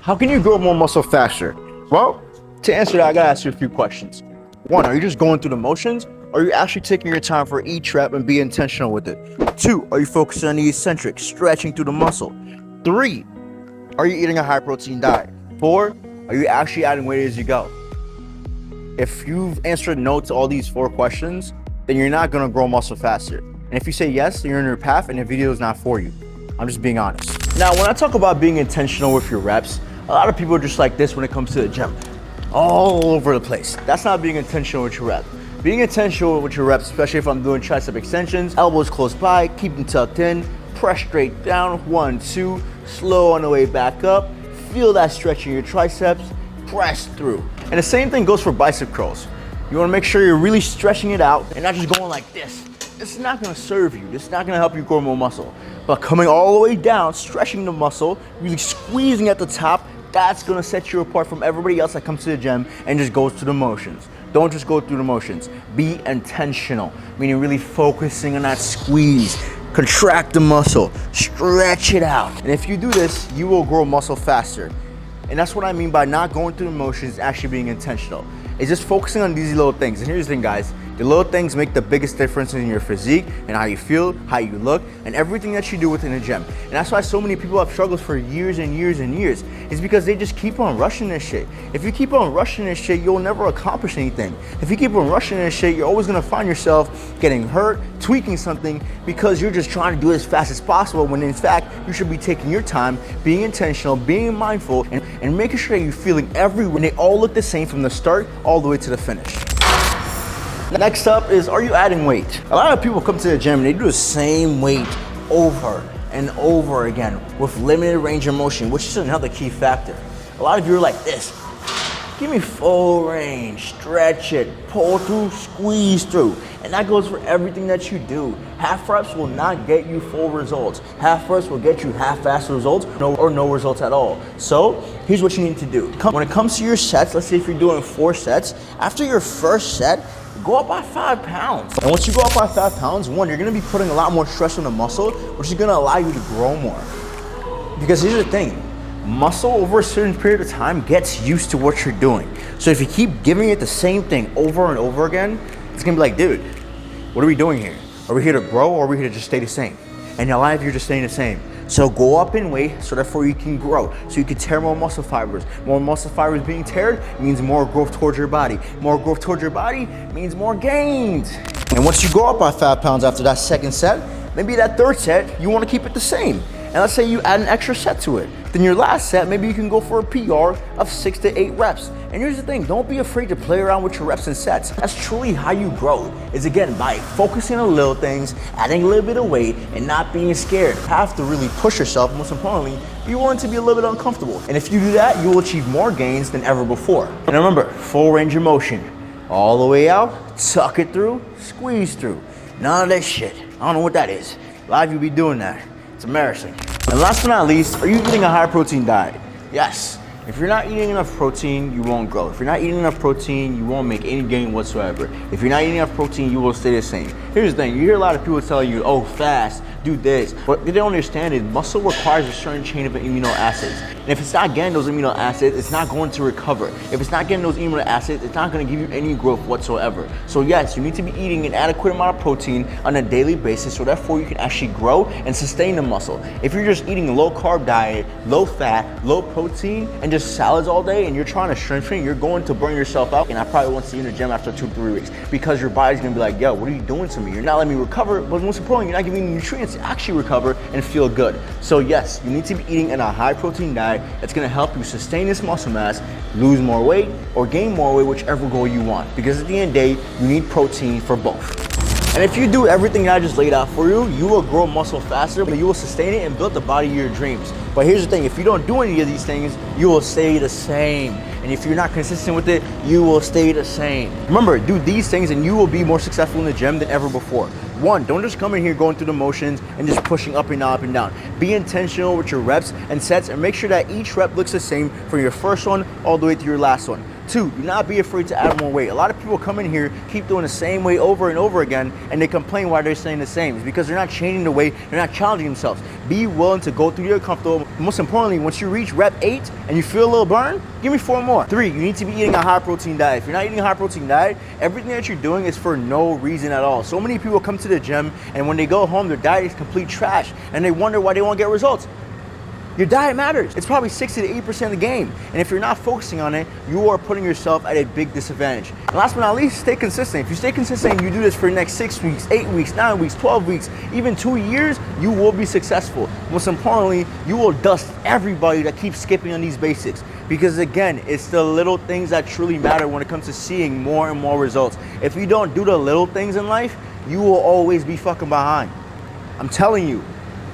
How can you grow more muscle faster? Well, to answer that, I gotta ask you a few questions. One, are you just going through the motions? Or are you actually taking your time for each rep and be intentional with it? Two, are you focusing on the eccentric, stretching through the muscle? Three, are you eating a high protein diet? Four, are you actually adding weight as you go? If you've answered no to all these 4 questions, then you're not gonna grow muscle faster. And if you say yes, then you're in your path and the video is not for you. I'm just being honest. Now, when I talk about being intentional with your reps, a lot of people are just like this when it comes to the gym. All over the place. That's not being intentional with your rep. Being intentional with your reps, especially if I'm doing tricep extensions, elbows close by, keep them tucked in, press straight down, 1, 2, slow on the way back up, feel that stretch in your triceps, press through. And the same thing goes for bicep curls. You wanna make sure you're really stretching it out and not just going like this. This is not gonna serve you. This is not gonna help you grow more muscle. But coming all the way down, stretching the muscle, really squeezing at the top, that's gonna set you apart from everybody else that comes to the gym and just goes through the motions. Don't just go through the motions. Be intentional, meaning really focusing on that squeeze. Contract the muscle, stretch it out. And if you do this, you will grow muscle faster. And that's what I mean by not going through the motions, actually being intentional. It's just focusing on these little things. And here's the thing, guys. The little things make the biggest difference in your physique and how you feel, how you look, and everything that you do within the gym. And that's why so many people have struggles for years and years and years. It's because they just keep on rushing this shit. If you keep on rushing this shit, you'll never accomplish anything. If you keep on rushing this shit, you're always gonna find yourself getting hurt, tweaking something, because you're just trying to do it as fast as possible, when in fact, you should be taking your time, being intentional, being mindful, and making sure that you're feeling everywhere. And they all look the same from the start all the way to the finish. Next up is, are you adding weight? A lot of people come to the gym and they do the same weight over and over again with limited range of motion, which is another key factor. A lot of you are like this. Give me full range, stretch it, pull through, squeeze through. And that goes for everything that you do. Half reps will not get you full results. Half reps will get you half-assed results or no results at all. So here's what you need to do. When it comes to your sets, let's say if you're doing 4 sets, after your first set, go up by 5 pounds. And once you go up by 5 pounds, one, you're gonna be putting a lot more stress on the muscle, which is gonna allow you to grow more. Because here's the thing, muscle over a certain period of time gets used to what you're doing. So if you keep giving it the same thing over and over again, it's gonna be like, dude, what are we doing here? Are we here to grow or are we here to just stay the same? And a lot of you are just staying the same. So go up in weight so therefore you can grow, so you can tear more muscle fibers. More muscle fibers being teared means more growth towards your body. More growth towards your body means more gains. And once you go up by 5 pounds after that second set, maybe that third set, you want to keep it the same. And let's say you add an extra set to it. Then your last set, maybe you can go for a PR of 6 to 8 reps. And here's the thing, don't be afraid to play around with your reps and sets. That's truly how you grow, is again, by focusing on little things, adding a little bit of weight, and not being scared. You have to really push yourself, most importantly, be willing to be a little bit uncomfortable. And if you do that, you will achieve more gains than ever before. And remember, full range of motion. All the way out, tuck it through, squeeze through. None of that shit. I don't know what that is. A lot of you be doing that. It's embarrassing. And last but not least, are you eating a high protein diet? Yes. If you're not eating enough protein, you won't grow. If you're not eating enough protein, you won't make any gain whatsoever. If you're not eating enough protein, you will stay the same. Here's the thing, you hear a lot of people telling you, oh, fast, do this. What they don't understand is muscle requires a certain chain of amino acids. And if it's not getting those amino acids, it's not going to recover. If it's not getting those amino acids, it's not gonna give you any growth whatsoever. So yes, you need to be eating an adequate amount of protein on a daily basis, so therefore you can actually grow and sustain the muscle. If you're just eating a low carb diet, low fat, low protein, and just salads all day, and you're trying to strengthen, you're going to burn yourself out. And I probably won't see you in the gym after 2-3 weeks, because your body's gonna be like, yo, what are you doing to me? You're not letting me recover, but most importantly, you're not giving me nutrients to actually recover and feel good. So yes, you need to be eating in a high protein diet that's gonna help you sustain this muscle mass, lose more weight, or gain more weight, whichever goal you want. Because at the end of the day, you need protein for both. And if you do everything that I just laid out for you, you will grow muscle faster, but you will sustain it and build the body of your dreams. But here's the thing, if you don't do any of these things, you will stay the same. And if you're not consistent with it, you will stay the same. Remember, do these things and you will be more successful in the gym than ever before. One, don't just come in here going through the motions and just pushing up and down, up and down. Be intentional with your reps and sets, and make sure that each rep looks the same from your first one all the way to your last one. 2, do not be afraid to add more weight. A lot of people come in here, keep doing the same way over and over again, and they complain why they're staying the same. It's because they're not changing the weight, they're not challenging themselves. Be willing to go through your comfortable. Most importantly, once you reach rep 8 and you feel a little burn, give me 4 more. 3, you need to be eating a high protein diet. If you're not eating a high protein diet, everything that you're doing is for no reason at all. So many people come to the gym, and when they go home, their diet is complete trash, and they wonder why they won't get results. Your diet matters. It's probably 60 to 80% of the game. And if you're not focusing on it, you are putting yourself at a big disadvantage. And last but not least, stay consistent. If you stay consistent and you do this for the next 6 weeks, 8 weeks, 9 weeks, 12 weeks, even 2 years, you will be successful. Most importantly, you will dust everybody that keeps skipping on these basics. Because again, it's the little things that truly matter when it comes to seeing more and more results. If you don't do the little things in life, you will always be fucking behind. I'm telling you.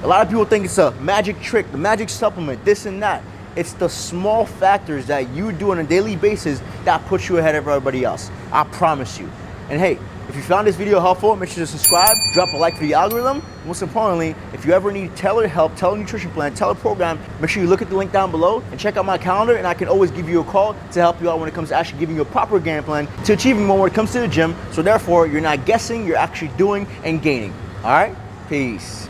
A lot of people think it's a magic trick, the magic supplement, this and that. It's the small factors that you do on a daily basis that puts you ahead of everybody else. I promise you. And hey, if you found this video helpful, make sure to subscribe, drop a like for the algorithm. Most importantly, if you ever need tailored help, tailored nutrition plan, tailored program, make sure you look at the link down below and check out my calendar, and I can always give you a call to help you out when it comes to actually giving you a proper game plan to achieving more when it comes to the gym. So therefore, you're not guessing, you're actually doing and gaining. All right? Peace.